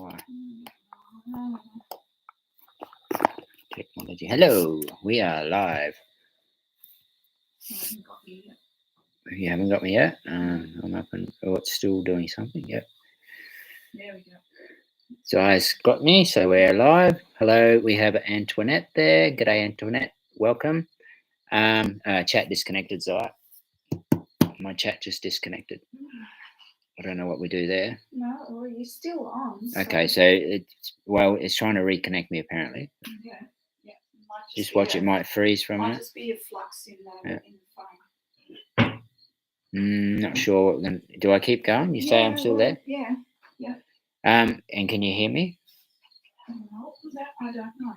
why. Technology. Hello, we are live. You haven't got me yet. I'm up and it's still doing something. Yep. There we go. So it's got me. So we're live. Hello, we have Antoinette there. G'day, Antoinette. Welcome. Chat disconnected, Zai. My chat just disconnected. I don't know what we do there. No, well, you're still on. So. Okay, so it's trying to reconnect me apparently. Yeah. Just watch, it might freeze for a minute. Might just be a flux in the phone. Not sure what we're going to do. I keep going? You say I'm still there? Yeah. And can you hear me? I don't know because I've got my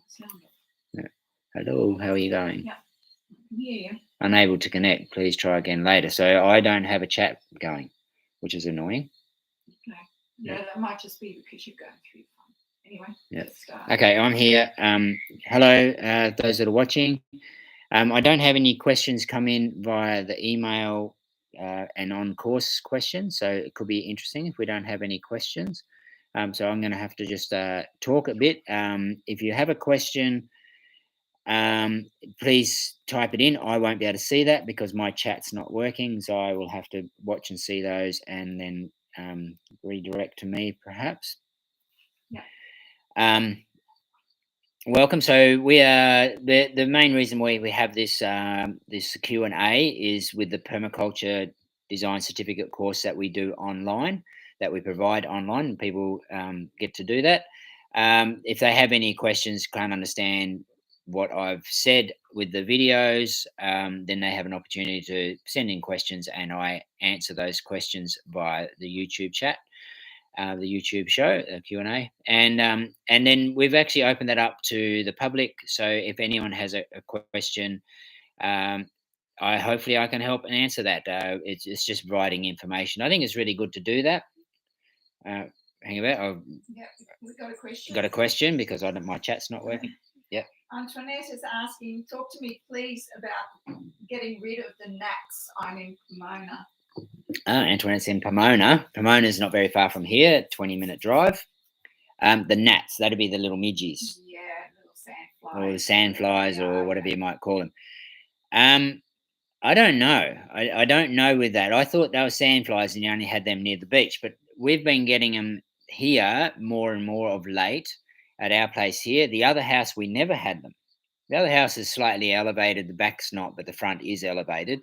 sound off. Hello, how are you going? Yeah. Yeah. Unable to connect. Please try again later. So I don't have a chat going, which is annoying. Okay. Yeah, that might just be because you're going through your phone. Anyway. Yeah. Okay, I'm here. Hello, those that are watching. I don't have any questions come in via the email and on course questions, so it could be interesting if we don't have any questions. So I'm going to have to just talk a bit. If you have a question, please type it in. I won't be able to see that because my chat's not working, so I will have to watch and see those and then redirect to me perhaps. Yeah. Welcome. So we are the main reason we have this this Q&A is with the permaculture design certificate course that we do online, that we provide online, and people get to do that. If they have any questions, can't understand what I've said with the videos, then they have an opportunity to send in questions, and I answer those questions via the YouTube chat. The YouTube show, Q&A, and then we've actually opened that up to the public. So if anyone has a question, hopefully I can help and answer that. It's just providing information. I think it's really good to do that. Hang about. Yeah, we've got a question. Got a question because my chat's not working. Yep. Antoinette is asking, talk to me please about getting rid of the gnats. I'm in Pomona. Antoinette's in Pomona. Pomona is not very far from here, 20-minute drive. The gnats, that'd be the little midges. Yeah, little sandflies. Or the sandflies or whatever you might call them. I don't know. I don't know with that. I thought they were sandflies and you only had them near the beach, but we've been getting them here more and more of late at our place here. The other house, we never had them. The other house is slightly elevated. The back's not, but the front is elevated.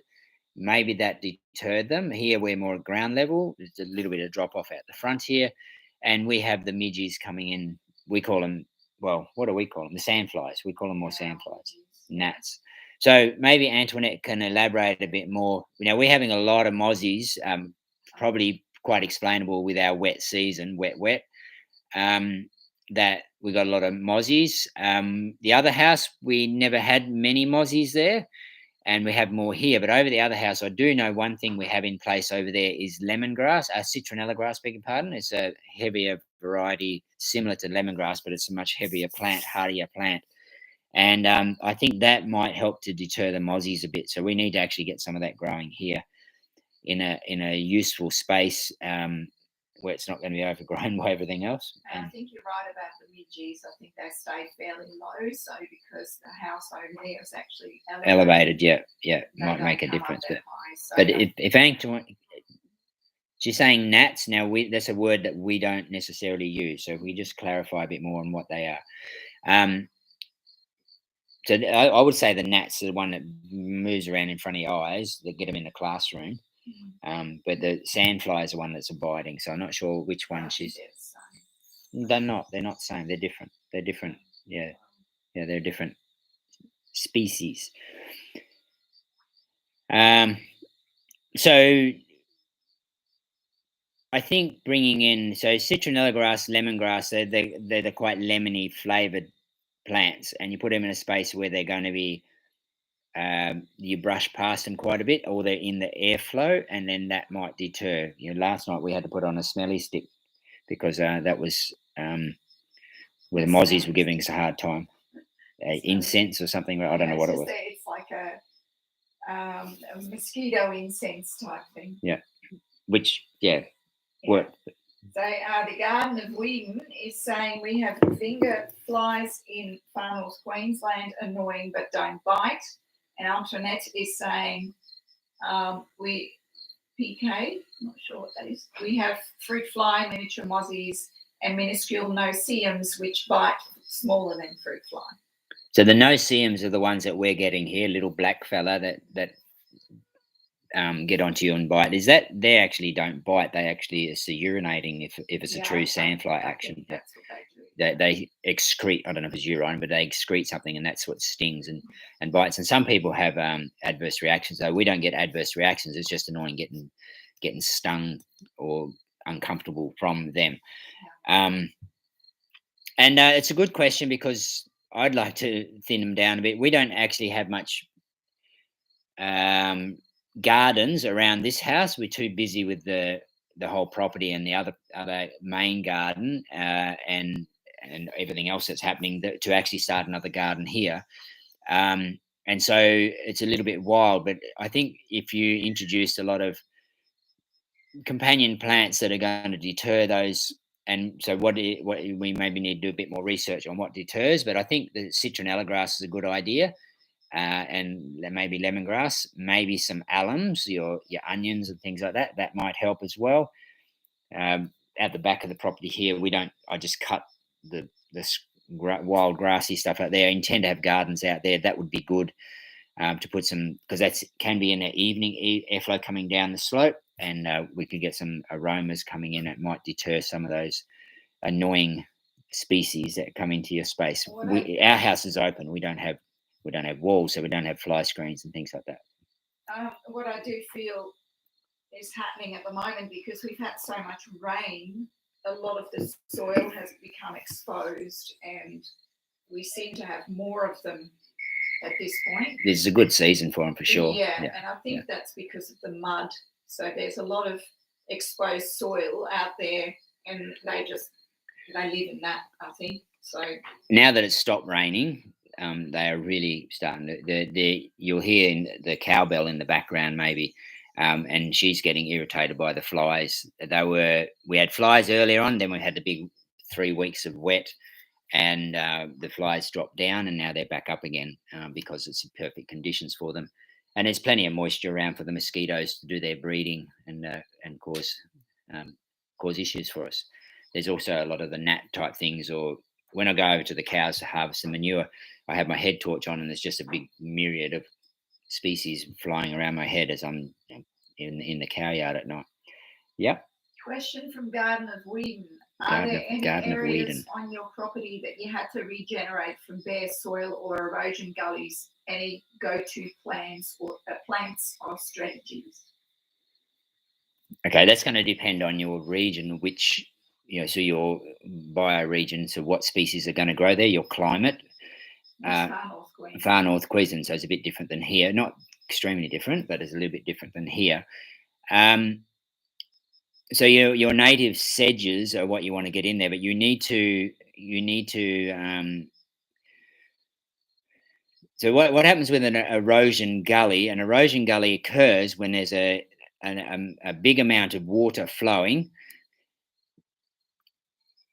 Maybe that deterred them. Here we're more at ground level. There's a little bit of drop off at the front here. And we have the midges coming in. We call them, well, what do we call them? The sandflies. We call them more sandflies, gnats. So maybe Antoinette can elaborate a bit more. We're having a lot of mozzies, probably quite explainable with our wet season, wet. That we got a lot of mozzies. The other house, we never had many mozzies there. And we have more here, but over the other house, I do know one thing we have in place over there is lemongrass, citronella grass, beg your pardon. It's a heavier variety, similar to lemongrass, but it's a much heavier plant, hardier plant. And I think that might help to deter the mozzies a bit. So we need to actually get some of that growing here in a useful space where it's not going to be overgrown by everything else. I think you're right about the midges. I think they stay fairly low, so because the house over there is actually elevated, yeah, might make a difference. But if Antoine, she's saying gnats, now that's a word that we don't necessarily use, so if we just clarify a bit more on what they are. So I would say the gnats are the one that moves around in front of your eyes, that get them in the classroom. But the sandfly is the one that's abiding. So I'm not sure which one she's. They're not the same. They're different. Yeah, they're different species. So I think bringing in citronella grass, lemongrass, they're the quite lemony flavored plants, and you put them in a space where they're going to be. You brush past them quite a bit, or they're in the airflow, and then that might deter. Last night we had to put on a smelly stick because that was where the mozzies were giving us a hard time. Incense or something. I don't know what it was. It's like a mosquito incense type thing. Yeah, which worked. So the Garden of Whedon is saying we have finger flies in far north Queensland, annoying but don't bite. And Antoinette is saying we PK, not sure what that is. We have fruit fly, miniature mozzies, and minuscule no-see-ums, which bite smaller than fruit fly. So the no-see-ums are the ones that we're getting here, little black fella that get onto you and bite. Is that they actually don't bite? They actually are urinating if it's a true sandfly action. That's what they do. They excrete. I don't know if it's urine, but they excrete something, and that's what stings and bites. And some people have adverse reactions. Though we don't get adverse reactions. It's just annoying getting stung or uncomfortable from them. And it's a good question because I'd like to thin them down a bit. We don't actually have much gardens around this house. We're too busy with the whole property and the other main garden and everything else that's happening to actually start another garden here. And so it's a little bit wild, but I think if you introduced a lot of companion plants that are going to deter those, and so what we maybe need to do a bit more research on what deters, but I think the citronella grass is a good idea. And maybe lemongrass, maybe some alums, your onions and things like that. That might help as well. At the back of the property here, I just cut the wild grassy stuff out there. I intend to have gardens out there. That would be good to put some, because that can be in the evening airflow coming down the slope, and we could get some aromas coming in. It might deter some of those annoying species that come into your space. Our house is open. We don't have walls, so we don't have fly screens and things like that. What I do feel is happening at the moment, because we've had so much rain, a lot of the soil has become exposed, and we seem to have more of them at this point. This is a good season for them for sure. Yeah. And I think that's because of the mud. So there's a lot of exposed soil out there, and they live in that, I think. So now that it's stopped raining, they are really starting to. You'll hear in the cowbell in the background, maybe, and she's getting irritated by the flies. We had flies earlier on, then we had the big 3 weeks of wet, and the flies dropped down, and now they're back up again because it's perfect conditions for them, and there's plenty of moisture around for the mosquitoes to do their breeding and cause issues for us. There's also a lot of the gnat type things, or when I go over to the cows to harvest the manure, I have my head torch on, and there's just a big myriad of species flying around my head as I'm in the cow yard at night. Yep. Question from Garden of Whedon. Are there any areas on your property that you had to regenerate from bare soil or erosion gullies? Any go-to plants or strategies? Okay, that's going to depend on your region, which, so your bioregion, so what species are going to grow there, your climate. Far North Queensland, so it's a bit different than here. Not extremely different, but it's a little bit different than here. So your native sedges are what you want to get in there, but you need to. So what happens with an erosion gully? An erosion gully occurs when there's a big amount of water flowing,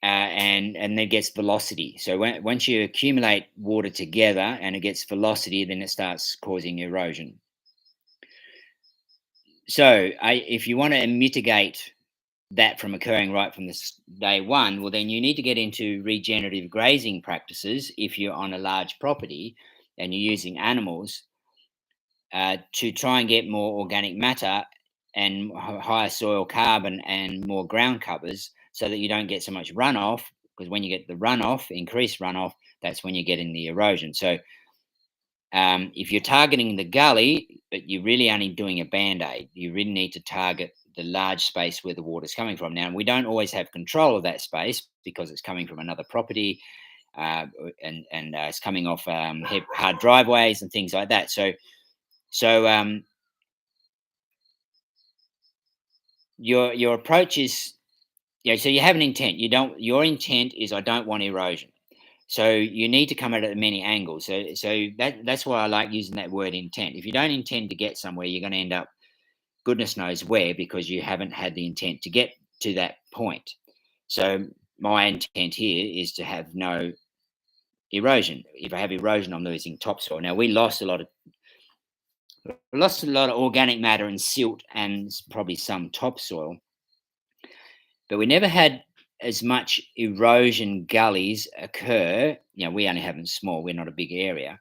and then it gets velocity. So once you accumulate water together and it gets velocity, then it starts causing erosion. So if you want to mitigate that from occurring right from this day one, well, then you need to get into regenerative grazing practices if you're on a large property and you're using animals to try and get more organic matter and higher soil carbon and more ground covers, so that you don't get so much runoff, because when you get the runoff, increased runoff, that's when you're getting the erosion. So if you're targeting the gully, but you're really only doing a band-aid, you really need to target the large space where the water's coming from. Now, we don't always have control of that space because it's coming from another property and it's coming off hard driveways and things like that. So your approach is, so you have an intent. Your intent is, I don't want erosion. So you need to come at it at many angles. So that's why I like using that word intent. If you don't intend to get somewhere, you're going to end up goodness knows where, because you haven't had the intent to get to that point. So my intent here is to have no erosion. If I have erosion, I'm losing topsoil. Now we lost a lot of organic matter and silt and probably some topsoil, but we never had as much erosion gullies occur. We only have them small. We're not a big area,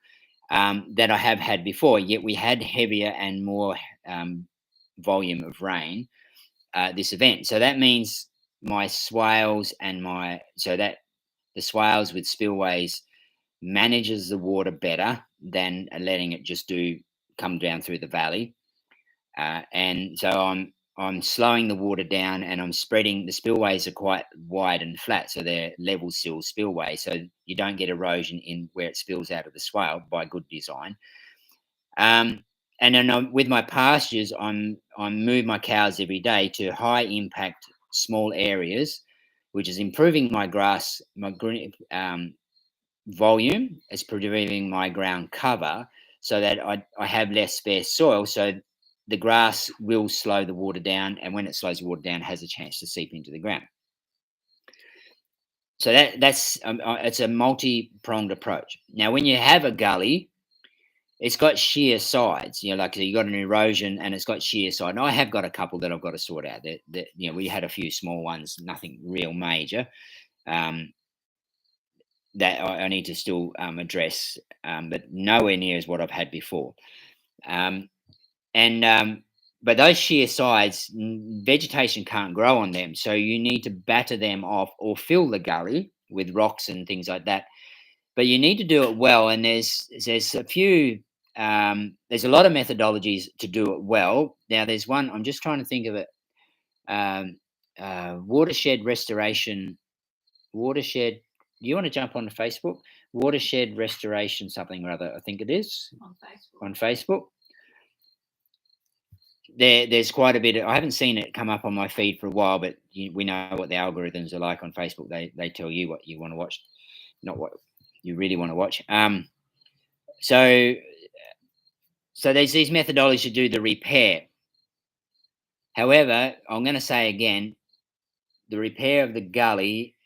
that I have had before. Yet we had heavier and more volume of rain this event. So that means my swales the swales with spillways manages the water better than letting it just come down through the valley. And so I'm slowing the water down, and I'm spreading. The spillways are quite wide and flat, so they're level sill spillway, so you don't get erosion in where it spills out of the swale by good design. And then with my pastures, I move my cows every day to high impact small areas, which is improving my grass, my green volume. It's improving my ground cover, so that I have less spare soil. So the grass will slow the water down, and when it slows the water down, it has a chance to seep into the ground. So that's it's a multi-pronged approach. Now, when you have a gully, it's got shear sides. Like you got an erosion, and it's got shear side. And I have got a couple that I've got to sort out. We had a few small ones, nothing real major. That I need to still address, but nowhere near as what I've had before. But those shear sides, vegetation can't grow on them, so you need to batter them off or fill the gully with rocks and things like that. But you need to do it well, and there's a few. There's a lot of methodologies to do it well. Now, there's one. I'm just trying to think of it. Watershed restoration. Watershed. Do you want to jump on Facebook? Watershed restoration, something or other. I think it is on Facebook. There's quite a bit. I haven't seen it come up on my feed for a while, but we know what the algorithms are like on Facebook. They tell you what you want to watch, not what you really want to watch. So there's these methodologies to do the repair. However, I'm going to say again, the repair of the gully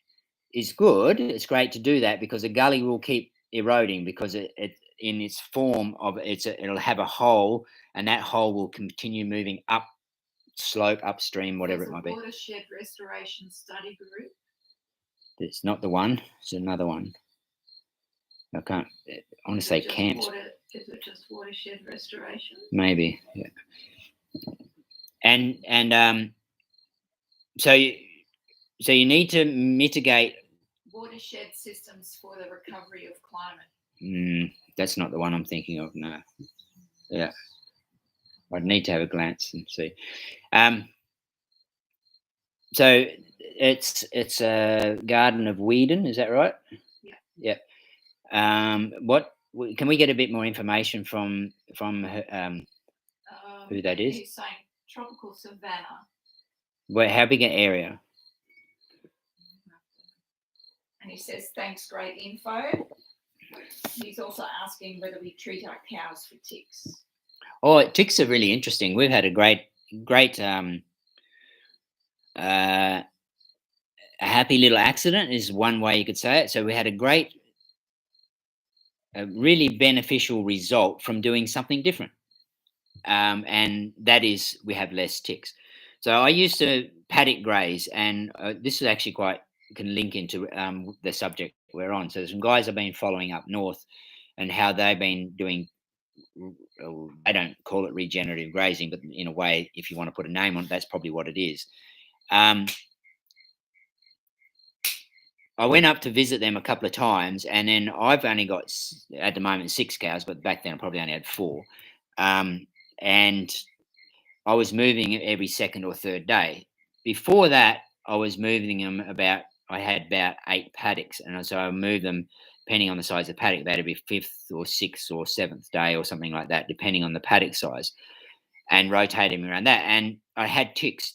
is good. It's great to do that, because a gully will keep eroding, because it in its form of it'll have a hole, and that hole will continue moving up slope, upstream, whatever it might be. Watershed Restoration Study Group. It's not the one. It's another one. I can't. I want to say camps. Is it just Watershed Restoration? Maybe. Yeah. And so you need to mitigate. Watershed Systems for the Recovery of Climate. That's not the one I'm thinking of. No. Yeah. I'd need to have a glance and see. So it's a Garden of Whedon, is that right? Yeah. Yeah. What can we get a bit more information from who that is? He's saying tropical savanna. How big an area? And he says, thanks, great info. He's also asking whether we treat our cows for ticks. Oh, ticks are really interesting. We've had a great a happy little accident is one way you could say it. So we had a really beneficial result from doing something different. And that is we have less ticks. So I used to paddock graze, and this is actually can link into the subject we're on. So some guys have been following up north, and how they've been doing. I don't call it regenerative grazing, but in a way, if you want to put a name on it, that's probably what it is. I went up to visit them a couple of times, and then I've only got at the moment 6 cows, but back then I probably only had 4. And I was moving every second or third day. Before that, I was moving them I had about 8 paddocks, and so I moved them depending on the size of the paddock. That'd be 5th or 6th or 7th day or something like that, depending on the paddock size, and rotating around that. And I had ticks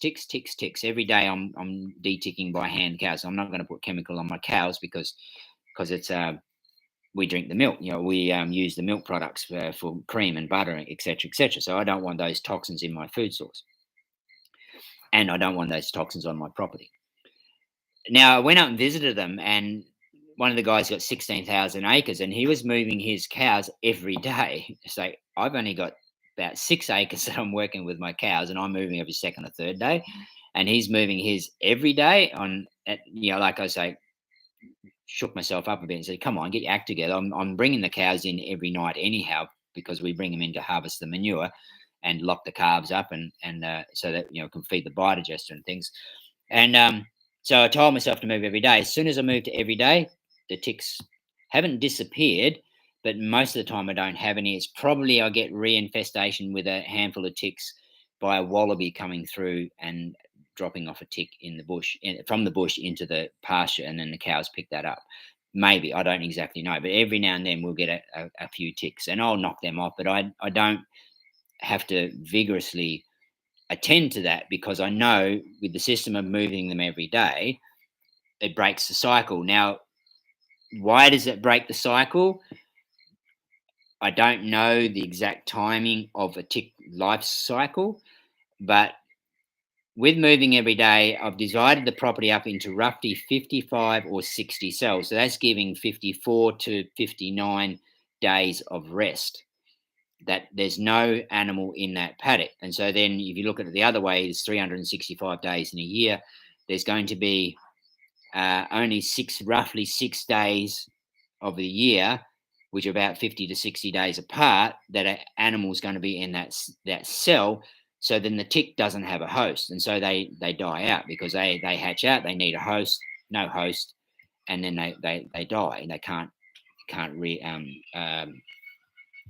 every day. I'm de-ticking by hand cows. I'm not going to put chemical on my cows because it's we drink the milk. We use the milk products for cream and butter, etc., etc. So I don't want those toxins in my food source, and I don't want those toxins on my property. Now I went up and visited them, and one of the guys got 16,000 acres, and he was moving his cows every day. So I've only got about 6 acres that I'm working with my cows, and I'm moving every second or third day, and he's moving his every day. Like I say, shook myself up a bit and said, "Come on, get your act together. I'm bringing the cows in every night anyhow because we bring them in to harvest the manure and lock the calves up and so that can feed the biodigester and things." And so I told myself to move every day. As soon as I moved to every day, the ticks haven't disappeared, but most of the time I don't have any. It's probably I get reinfestation with a handful of ticks by a wallaby coming through and dropping off a tick in the bush, from the bush into the pasture, and then the cows pick that up. Maybe, I don't exactly know, but every now and then we'll get a few ticks, and I'll knock them off. But I don't have to vigorously attend to that because I know with the system of moving them every day, it breaks the cycle. Now, why does it break the cycle? I don't know the exact timing of a tick life cycle, but with moving every day, I've divided the property up into roughly 55 or 60 cells. So that's giving 54 to 59 days of rest. That there's no animal in that paddock. And so then if you look at it the other way, there's 365 days in a year. There's going to be only roughly 6 days of the year, which are about 50 to 60 days apart, that an animal is going to be in that cell. So then the tick doesn't have a host, and so they die out because they hatch out. They need a host, no host, and then they die, and they can't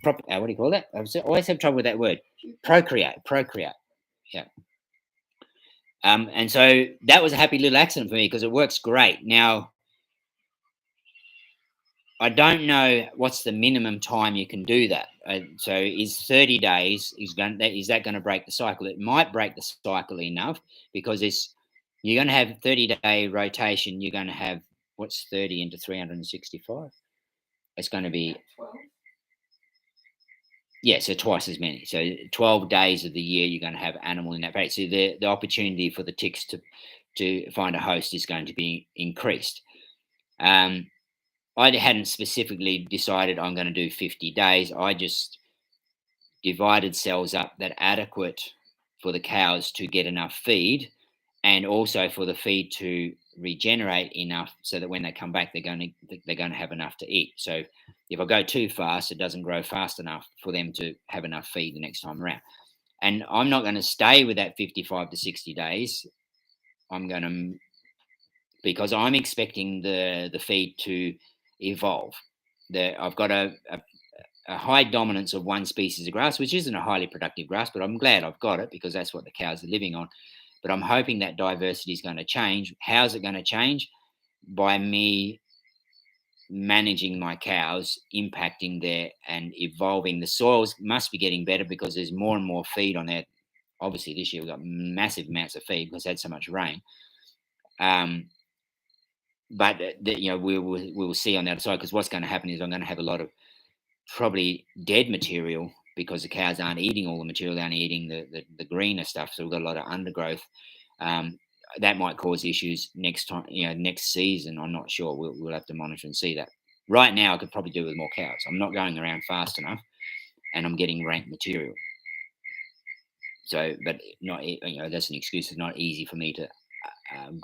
what do you call that? I always have trouble with that word. Procreate. Yeah. And so that was a happy little accident for me because it works great. Now, I don't know what's the minimum time you can do that. So is 30 days is that going to break the cycle? It might break the cycle enough because you're going to have 30-day rotation. You're going to have what's 30 into 365? It's going to be 12. Yeah, so twice as many. So 12 days of the year you're going to have animal in that paddock. So the opportunity for the ticks to find a host is going to be increased. I hadn't specifically decided I'm going to do 50 days. I just divided cells up that adequate for the cows to get enough feed and also for the feed to regenerate enough so that when they come back they're going to have enough to eat. So if I go too fast, it doesn't grow fast enough for them to have enough feed the next time around. And I'm not going to stay with that 55 to 60 days. Because I'm expecting the feed to evolve. I've got a high dominance of one species of grass, which isn't a highly productive grass, but I'm glad I've got it because that's what the cows are living on. But I'm hoping that diversity is going to change. How's it going to change? By me managing my cows, impacting there and evolving. The soils must be getting better because there's more and more feed on there. Obviously, this year we've got massive amounts of feed because it had so much rain. But we will see on the other side because what's going to happen is I'm going to have a lot of probably dead material because the cows aren't eating all the material, they're only eating the greener stuff. So we've got a lot of undergrowth. That might cause issues next time, next season. I'm not sure. We'll have to monitor and see that. Right now, I could probably do with more cows. I'm not going around fast enough, and I'm getting rank material. So, but not that's an excuse. It's not easy for me to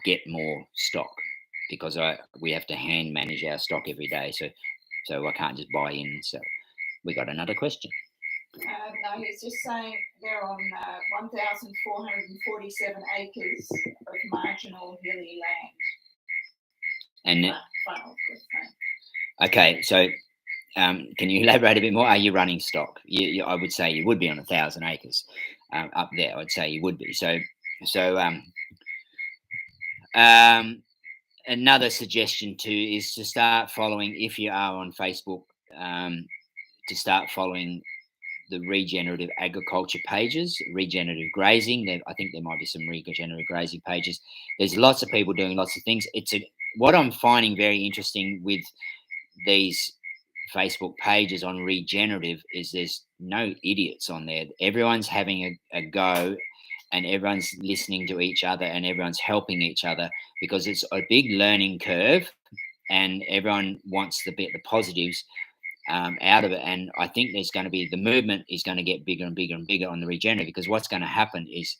get more stock because we have to hand manage our stock every day. So I can't just buy in. So we got another question. No, he's just saying they're on 1,447 acres of marginal hilly land. And okay, so can you elaborate a bit more? Are you running stock? I would say you would be on 1,000 acres up there. I'd say you would be. So another suggestion too is to start following, if you are on Facebook, to start following the regenerative agriculture pages, regenerative grazing. I think there might be some regenerative grazing pages. There's lots of people doing lots of things. What I'm finding very interesting with these Facebook pages on regenerative is there's no idiots on there. Everyone's having a go and everyone's listening to each other and everyone's helping each other, because it's a big learning curve and everyone wants the positives out of it. And I think there's going to be, the movement is going to get bigger and bigger and bigger on the regenerative, because what's going to happen is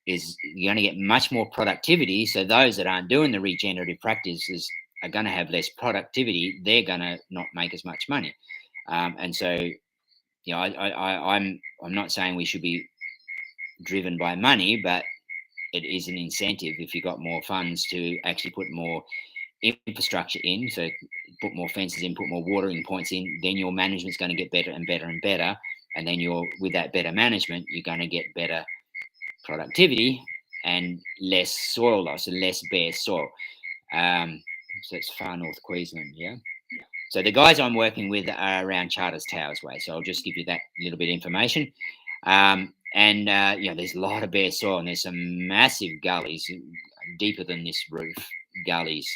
you're going to get much more productivity. So those that aren't doing the regenerative practices are going to have less productivity. They're going to not make as much money. And so, you know, I'm not saying we should be driven by money, but it is an incentive if you've got more funds to actually put more infrastructure in. So put more fences in, put more watering points in, then your management's going to get better and better and better. And then with that better management, you're going to get better productivity and less soil loss and less bare soil. So it's far north Queensland, yeah. So the guys I'm working with are around Charters Towers Way. So I'll just give you that little bit of information. There's a lot of bare soil, and there's some massive gullies, deeper than this roof, gullies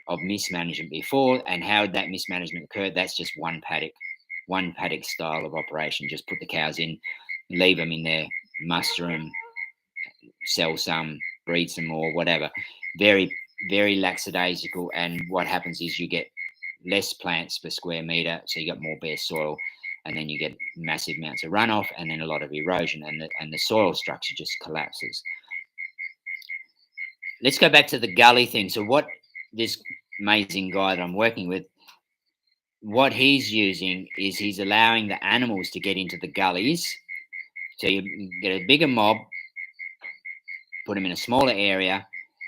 of mismanagement before. And how that mismanagement occurred, that's just one paddock style of operation. Just put the cows in, leave them in there, muster them, sell some, breed some more, whatever. Very, very lackadaisical. And what happens is you get less plants per square meter, so you got more bare soil, and then you get massive amounts of runoff, and then a lot of erosion, and the soil structure just collapses. Let's go back to the gully thing. So what this amazing guy that I'm working with, what he's using is he's allowing the animals to get into the gullies. So you get a bigger mob, put them in a smaller area,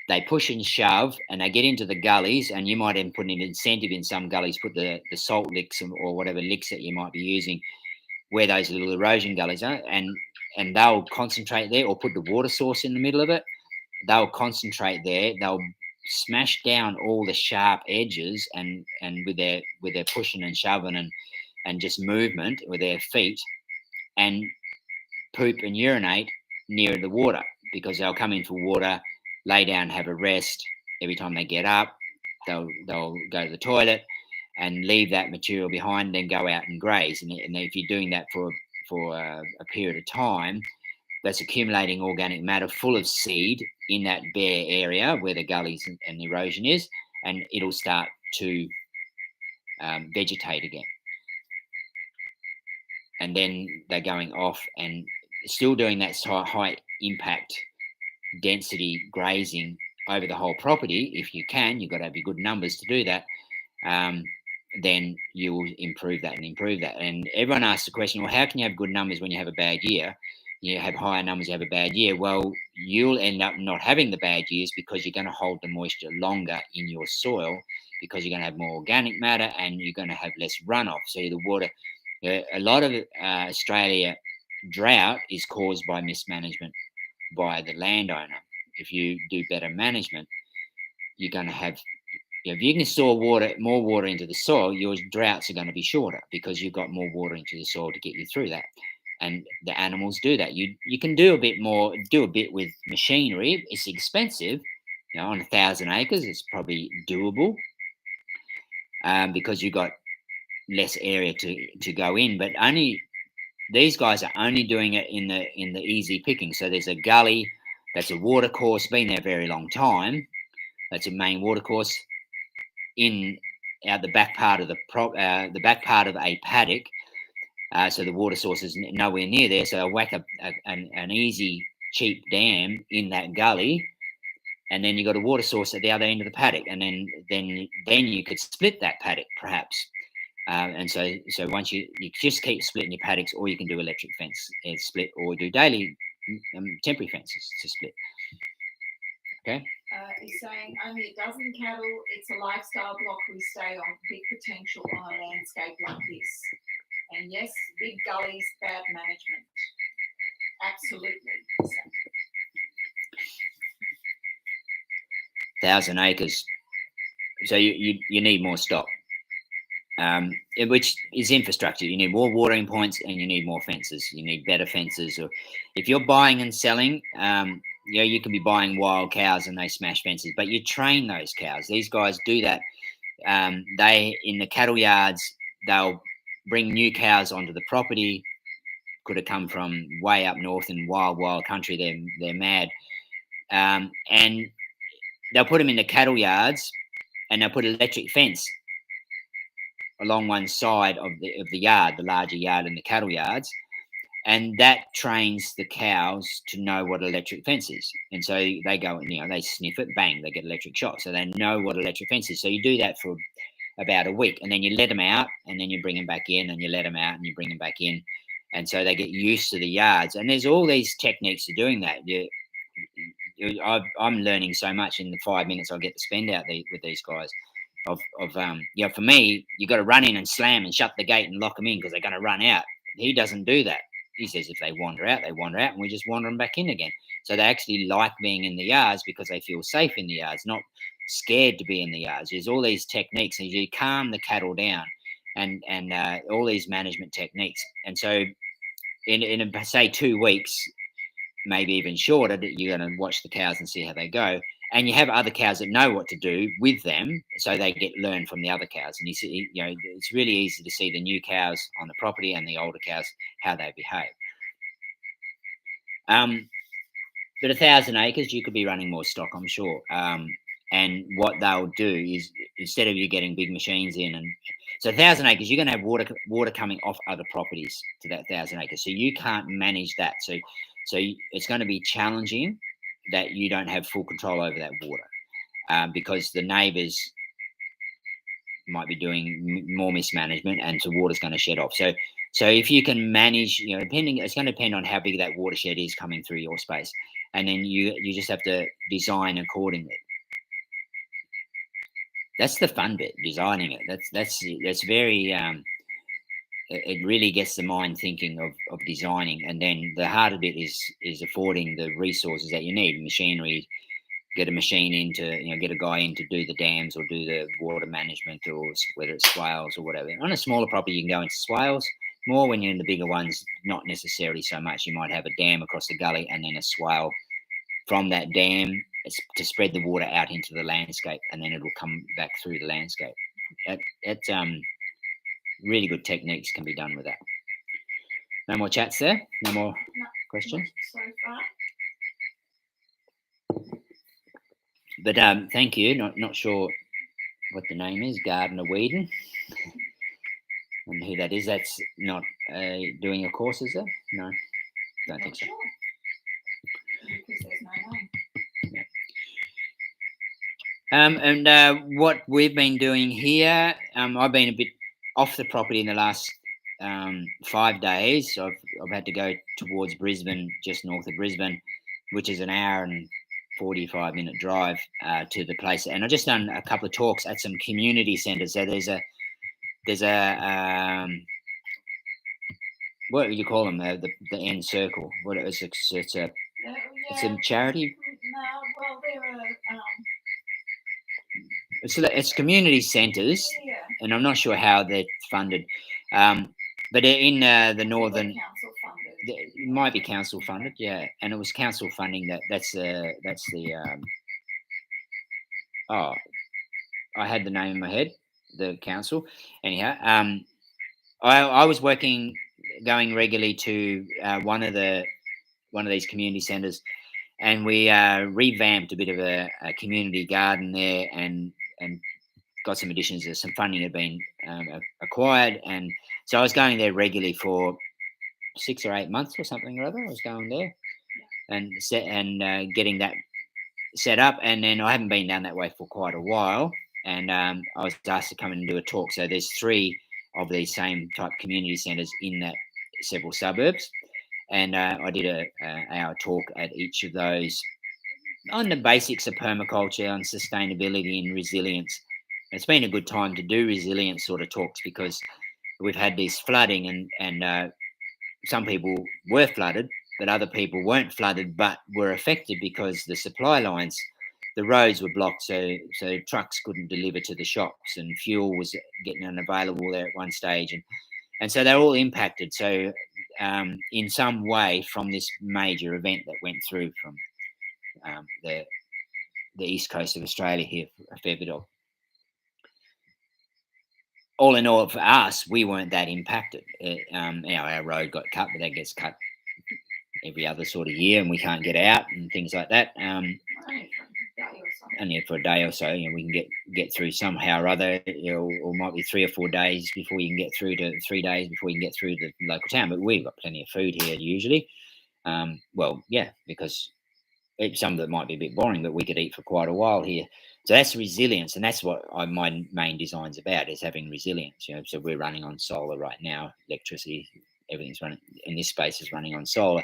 they push and shove, and they get into the gullies. And you might even put an incentive in some gullies, put the salt licks or whatever licks that you might be using where those little erosion gullies are, and they'll concentrate there, or put the water source in the middle of it. They'll concentrate there. They'll smash down all the sharp edges, and with their pushing and shoving and just movement with their feet, and poop and urinate near the water, because they'll come in for water, lay down, have a rest. Every time they get up, they'll go to the toilet and leave that material behind, then go out and graze. And if you're doing that for a period of time, that's accumulating organic matter full of seed in that bare area where the gullies and the erosion is, and it'll start to vegetate again. And then they're going off and still doing that high impact density grazing over the whole property. If you can, you've got to have good numbers to do that. Then you will improve that. And everyone asks the question, well, how can you have good numbers when you have a bad year? You have higher numbers, you have a bad year. Well, you'll end up not having the bad years, because you're going to hold the moisture longer in your soil, because you're going to have more organic matter and you're going to have less runoff. So the water, a lot of Australia drought is caused by mismanagement by the landowner. If you do better management, you're going to have, if you can store more water into the soil, your droughts are going to be shorter, because you've got more water into the soil to get you through that. And the animals do that. You can do a bit with machinery. It's expensive. On 1,000 acres, it's probably doable, because you've got less area to go in. But these guys are only doing it in the easy picking. So there's a gully that's a water course, been there a very long time. That's a main water course out the back part of the back part of a paddock. So the water source is nowhere near there. So I whack an easy, cheap dam in that gully, and then you got a water source at the other end of the paddock, and then you could split that paddock perhaps. And so once you just keep splitting your paddocks, or you can do electric fence split, or do daily temporary fences to split. Okay. He's saying only a dozen cattle. It's a lifestyle block we stay on. Big potential on a landscape like this. And yes, big gullies, bad management. Absolutely. 1,000 acres. So you need more stock, which is infrastructure. You need more watering points, and you need more fences. You need better fences. Or if you're buying and selling, you can be buying wild cows and they smash fences, but you train those cows. These guys do that. They, in the cattle yards, they'll bring new cows onto the property, could have come from way up north in wild country. They're mad, and they'll put them in the cattle yards, and they'll put electric fence along one side of the yard, the larger yard in the cattle yards, and that trains the cows to know what electric fence is. And so they go and they sniff it, bang, they get electric shock, so they know what electric fence is. So you do that for about a week, and then you let them out, and then you bring them back in, and you let them out, and you bring them back in, and so they get used to the yards. And there's all these techniques to doing that. I'm learning so much in the 5 minutes I get to spend out there with these guys. For me, you got to run in and slam and shut the gate and lock them in because they're going to run out. He doesn't do that. He says if they wander out, they wander out, and we just wander them back in again. So they actually like being in the yards because they feel safe in the yards, not scared to be in the yards. There's all these techniques, and you calm the cattle down, and all these management techniques. And so, in say 2 weeks, maybe even shorter, you're going to watch the cows and see how they go. And you have other cows that know what to do with them, so they get learned from the other cows. And you see, it's really easy to see the new cows on the property and the older cows how they behave. But 1,000 acres, you could be running more stock, I'm sure. And what they'll do is, instead of you getting big machines in, and so 1,000 acres, you're going to have water coming off other properties to that 1,000 acres. So you can't manage that. So it's going to be challenging that you don't have full control over that water, because the neighbours might be doing more mismanagement, and so water's going to shed off. So if you can manage, it's going to depend on how big that watershed is coming through your space, and then you just have to design accordingly. That's the fun bit, designing it. That's very. It really gets the mind thinking of designing, and then the harder bit is affording the resources that you need, machinery. Get a machine in to, get a guy in to do the dams or do the water management, or whether it's swales or whatever. On a smaller property, you can go into swales. More when you're in the bigger ones, not necessarily so much. You might have a dam across the gully and then a swale from that dam to spread the water out into the landscape, and then it'll come back through the landscape. That's really good techniques can be done with that. No more chats there? No more questions? So far. But thank you. Not sure what the name is, Gardner Whedon, and who that is. That's not doing a course, is it? No, don't think so. Sure. Because there's no name. Yeah. And what we've been doing here, I've been a bit off the property in the last 5 days. So I've had to go towards Brisbane, just north of Brisbane, which is an hour and 45-minute drive to the place. And I've just done a couple of talks at some community centres. So there's a what would you call them? The end circle. What it's a charity. No, well, It's community centres, yeah. And I'm not sure how they're funded, but in the northern. Council funded. It might be council funded, yeah, and it was council funding. That's the. I had the name in my head. The council, anyhow. I was going regularly to one of these community centres, and we revamped a bit of a community garden there, and got some additions. Some funding had been acquired, and so I was going there regularly for 6 or 8 months or something or other. I was going there and getting that set up, and then I haven't been down that way for quite a while, and I was asked to come in and do a talk. So there's 3 of these same type community centres in that several suburbs, and I did an hour talk at each of those on the basics of permaculture, on sustainability and resilience. It's been a good time to do resilience sort of talks because we've had this flooding, and some people were flooded, but other people weren't flooded but were affected because the supply lines, the roads were blocked, so trucks couldn't deliver to the shops, and fuel was getting unavailable there at one stage, and so they're all impacted. So in some way from this major event that went through from the east coast of Australia here, a fair bit of. all in all, for us, we weren't that impacted. Our road got cut, but that gets cut every other sort of year, and we can't get out and things like that. Only for a day or so, we can get through somehow or other, or might be 3 or 4 days before you can get through to 3 days before you can get through the local town. But we've got plenty of food here usually. Because some of it might be a bit boring, but we could eat for quite a while here. So that's resilience, and that's what my main design's about, is having resilience. So we're running on solar right now, electricity, everything's running in this space is running on solar,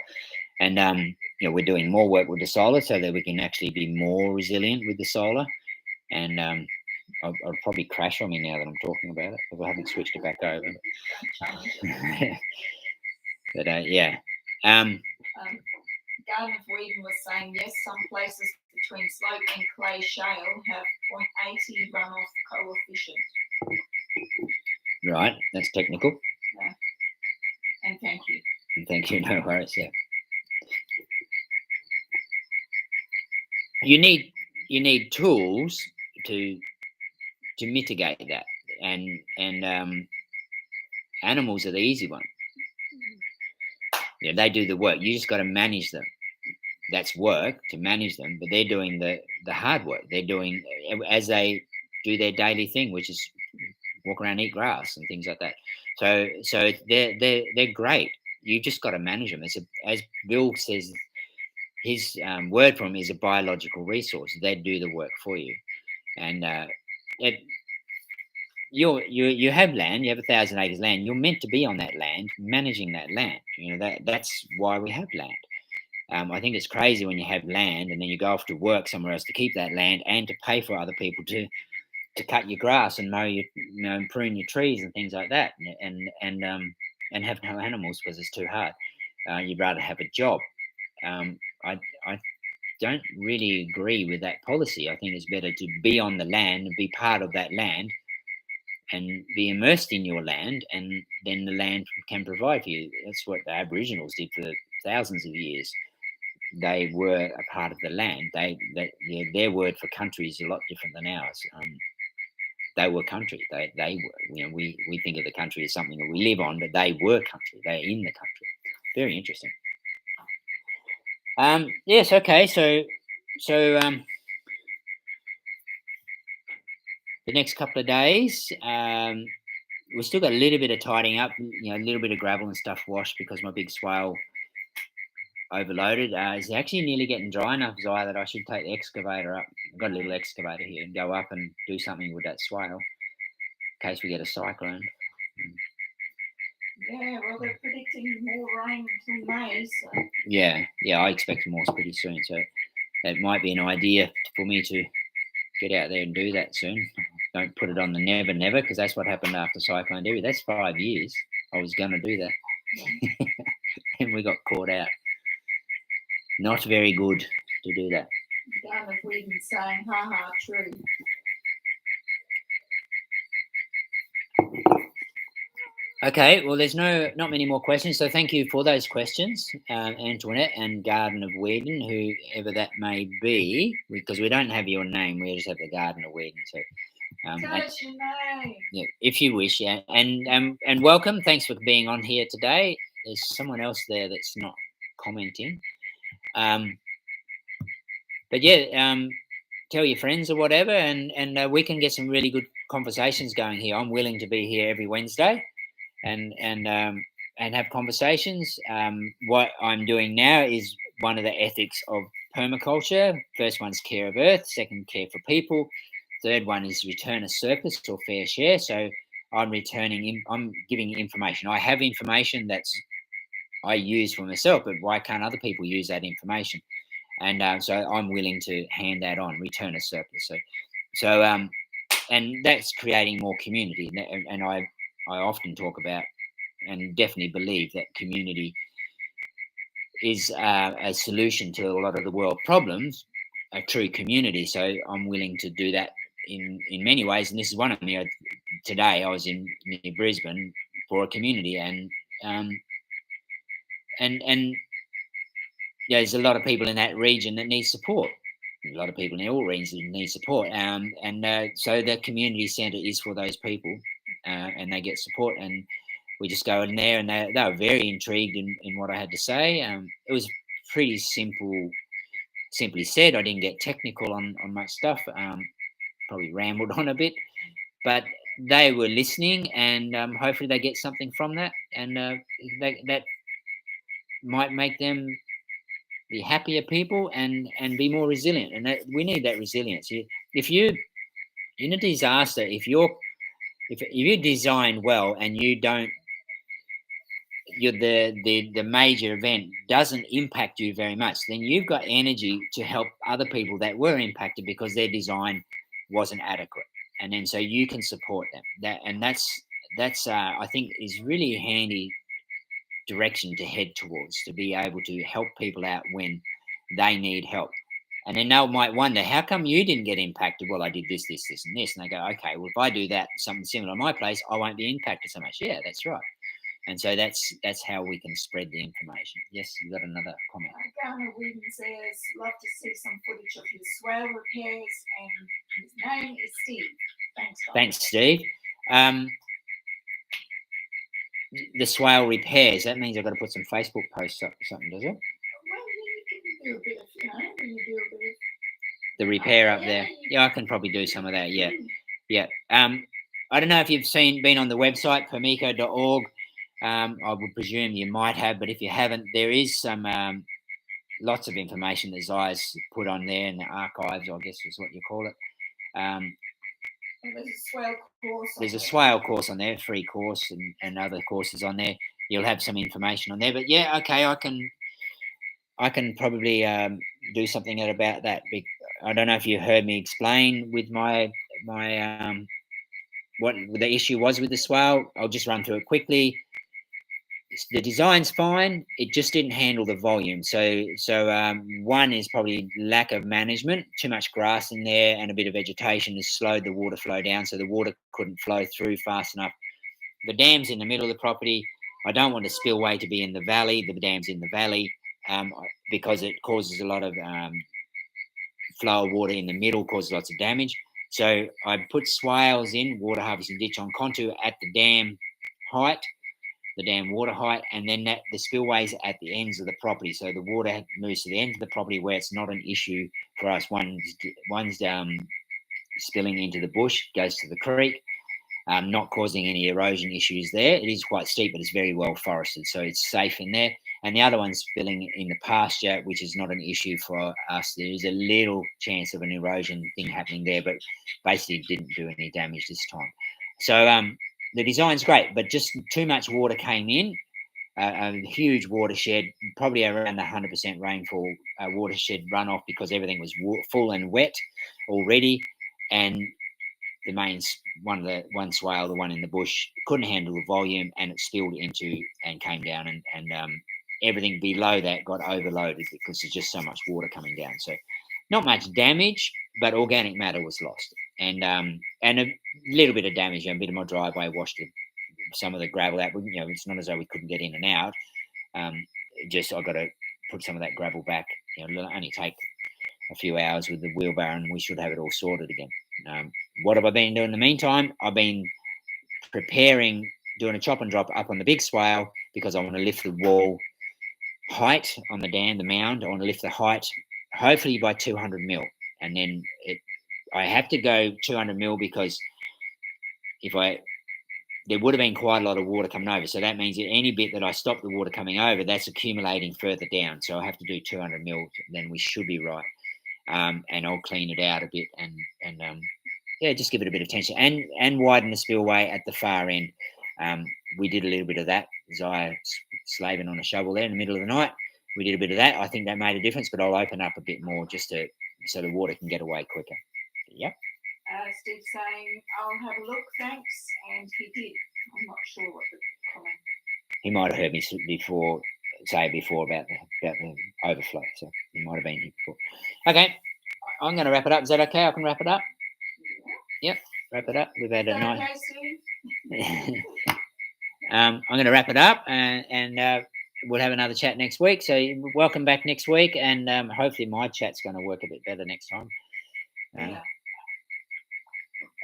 and we're doing more work with the solar so that we can actually be more resilient with the solar. And I'll probably crash on me now that I'm talking about it because I haven't switched it back over. But yeah. Garden of Whedon was saying, yes, some places between slope and clay shale have 0.80 runoff coefficient. Right, that's technical. Yeah. And thank you. And thank you, no worries, yeah. You need tools to mitigate that, and animals are the easy one. They do the work. You just got to manage them. That's work to manage them, but they're doing the hard work. They're doing as they do their daily thing, which is walk around, eat grass, and things like that. So they're great. You just got to manage them. As Bill says, his word for them is a biological resource. They do the work for you, and you have land. You have 1,000 acres land. You're meant to be on that land, managing that land. That's why we have land. I think it's crazy when you have land and then you go off to work somewhere else to keep that land and to pay for other people to cut your grass and mow your, and prune your trees and things like that, and have no animals because it's too hard. You'd rather have a job. I don't really agree with that policy. I think it's better to be on the land and be part of that land and be immersed in your land, and then the land can provide for you. That's what the Aboriginals did for thousands of years. They were a part of the land. Their word for country is a lot different than ours. They were country. They were. We think of the country as something that we live on, but they were country. They're in the country. Very interesting. Yes. Okay. So the next couple of days, we've still got a little bit of tidying up. A little bit of gravel and stuff washed because my big swale overloaded. It's actually nearly getting dry enough, Zaya, that I should take the excavator up. I've got a little excavator here and go up and do something with that swale in case we get a cyclone. Yeah, well, they're predicting more rain until May. So. Yeah, I expect more pretty soon. So that might be an idea for me to get out there and do that soon. Don't put it on the never, because that's what happened after Cyclone Debbie. That's 5 years. I was going to do that. Yeah. And we got caught out. Not very good to do that. Garden of Whedon saying, ha ha, true. Okay, well, there's not many more questions, so thank you for those questions, Antoinette and Garden of Whedon, whoever that may be, because we don't have your name, we just have the Garden of Whedon. So, tell us your name. Yeah, if you wish, yeah, and welcome. Thanks for being on here today. There's someone else there that's not commenting, but yeah, tell your friends or whatever, and we can get some really good conversations going here. I'm willing to be here every Wednesday. And have conversations. What I'm doing now is one of the ethics of permaculture. First one's care of earth. Second, care for people. Third one is return a surplus or fair share. So I'm giving information. I have information that's I use for myself, but why can't other people use that information? And so I'm willing to hand that on, return a surplus. So and that's creating more community. And I often talk about and definitely believe that community is a solution to a lot of the world problems, a true community. So I'm willing to do that in many ways. And this is one of them. Today I was near Brisbane for a community, and there's a lot of people in that region that need support. A lot of people in all regions need support. So the community centre is for those people. and they get support. And we just go in there, and they were very intrigued in what I had to say. It was pretty simply said. I didn't get technical on much stuff. Probably rambled on a bit, but they were listening, and hopefully they get something from that, and that might make them be happier people and be more resilient. And that, we need that resilience. If you in a disaster, if you design well and you don't, the major event doesn't impact you very much, then you've got energy to help other people that were impacted because their design wasn't adequate, and then so you can support them. That's I think is really a handy direction to head towards, to be able to help people out when they need help. And then they might wonder, how come you didn't get impacted? Well, I did this, this, this, and this. And they go, okay, well, if I do that, something similar in my place, I won't be impacted so much. Yeah, that's right. And so that's how we can spread the information. Yes, you've got another comment. Garner Whedon says, love to see some footage of his swale repairs, and his name is Steve. Thanks, guys. Thanks, Steve. The swale repairs, that means I've got to put some Facebook posts up or something, does it? Well, you can do a bit of, when you do a bit of the repair up there. Yeah, I can probably do some of that. Yeah, yeah. I don't know if you've been on the website permeco.org. I would presume you might have, but if you haven't, there is some lots of information that Zai's put on there in the archives, I guess is what you call it. there's a swale course. There's a swale course on there, free course, and other courses on there. You'll have some information on there. But yeah, okay, I can probably do something about that. I don't know if you heard me explain with my what the issue was with the swale. I'll just run through it quickly. The design's fine. It just didn't handle the volume. So one is probably lack of management. Too much grass in there and a bit of vegetation has slowed the water flow down, so the water couldn't flow through fast enough. The dam's in the middle of the property. I don't want the spillway to be in the valley. The dam's in the valley because it causes a lot of flow of water in the middle, causes lots of damage. So I put swales in, water harvesting ditch on contour at the dam height, the dam water height, and then the spillways at the ends of the property. So the water moves to the end of the property where it's not an issue for us. One's spilling into the bush, goes to the creek, not causing any erosion issues there. It is quite steep, but it's very well forested, so it's safe in there. And the other one's spilling in the pasture, which is not an issue for us. There is a little chance of an erosion thing happening there, but basically didn't do any damage this time. So the design's great, but just too much water came in, a huge watershed, probably around 100% rainfall watershed runoff because everything was full and wet already. And the one swale, the one in the bush, couldn't handle the volume, and it spilled into and came down, and everything below that got overloaded because there's just so much water coming down. So not much damage, but organic matter was lost, and a little bit of damage. A bit of my driveway washed some of the gravel out. It's not as though we couldn't get in and out. Just I got to put some of that gravel back. It'll only take a few hours with the wheelbarrow, and we should have it all sorted again. What have I been doing in the meantime? I've been preparing, doing a chop and drop up on the big swale because I want to lift the wall height on the dam, the mound. I want to lift the height hopefully by 200 mil, and then I have to go 200 mil because there would have been quite a lot of water coming over, so that means that any bit that I stop the water coming over, that's accumulating further down. So I have to do 200 mil, then we should be right. And I'll clean it out a bit and just give it a bit of tension and widen the spillway at the far end. We did a little bit of that. Zaya slaving on a shovel there in the middle of the night. We did a bit of that. I think that made a difference, but I'll open up a bit more just so the water can get away quicker. Yep. Steve saying, I'll have a look, thanks. And he did. I'm not sure what the comment. He might have heard me say before about the overflow, so he might have been here before. Okay, I'm going to wrap it up. Is that okay? I can wrap it up? Yeah. Yep, wrap it up. We've had a nice... Okay, I'm going to wrap it up, and we'll have another chat next week. So welcome back next week, and hopefully my chat's going to work a bit better next time.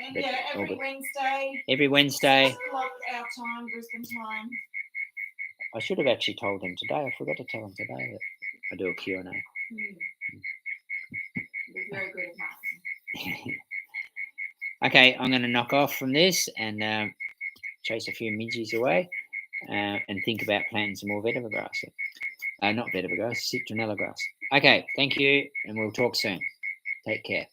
And But yeah, all every good. Wednesday, Every Wednesday. 6 o'clock our time, Brisbane time. I should have actually told them today. I forgot to tell them today that I do a Q&A. You're very good at marketing. Okay, I'm going to knock off from this and chase a few midges away and think about planting some more vetiver grass. Not vetiver grass, citronella grass. Okay, thank you, and we'll talk soon. Take care.